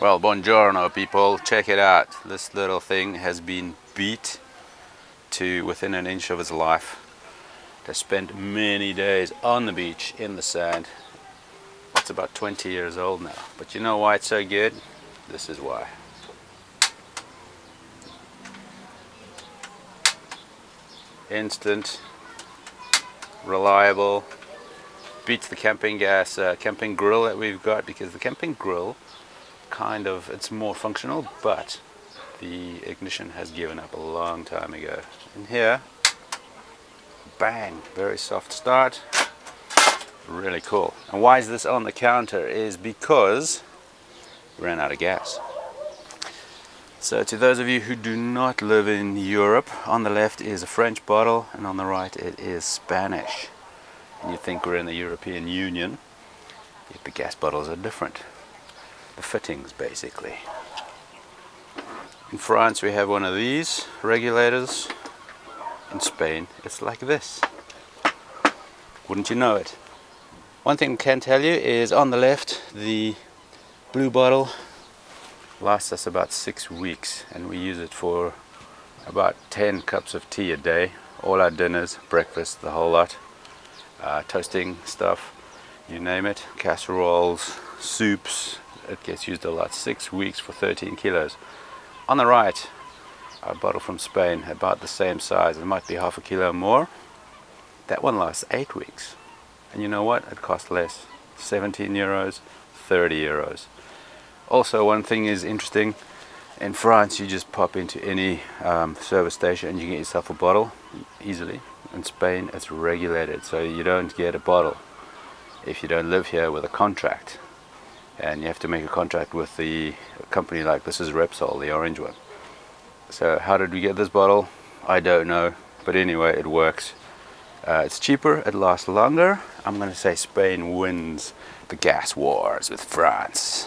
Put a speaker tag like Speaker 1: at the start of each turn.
Speaker 1: Well, buongiorno people, check it out. This little thing has been beat to within an inch of its life. It has spent many days on the beach in the sand. It's about 20 years old now. But you know why it's so good? This is why. Instant, reliable, beats the Campingaz camping grill that we've got, because the camping grill it's more functional, but the ignition has given up a long time ago. And here, bang, very soft start, really cool. And why is this on the counter is because we ran out of gas. So to those of you who do not live in Europe, on the left is a French bottle and on the right it is Spanish. And you think we're in the European Union, yet the gas bottles are different. The fittings basically. In France we have one of these regulators. In Spain it's like this. Wouldn't you know it? One thing I can tell you is on the left, the blue bottle lasts us about 6 weeks, and we use it for about 10 cups of tea a day, all our dinners, breakfast, the whole lot, toasting stuff, you name it, casseroles, soups. It gets used a lot. 6 weeks for 13 kilos. On the right, a bottle from Spain, about the same size. It might be half a kilo more. That one lasts 8 weeks. And you know what? It costs less. 17 euros, 30 euros. Also, one thing is interesting. In France, you just pop into any service station and you get yourself a bottle easily. In Spain, it's regulated, so you don't get a bottle if you don't live here with a contract. And you have to make a contract with the company, like this is Repsol, the orange one. So how did we get this bottle? I don't know, but anyway, it works. It's cheaper, it lasts longer. I'm going to say Spain wins the gas wars with France.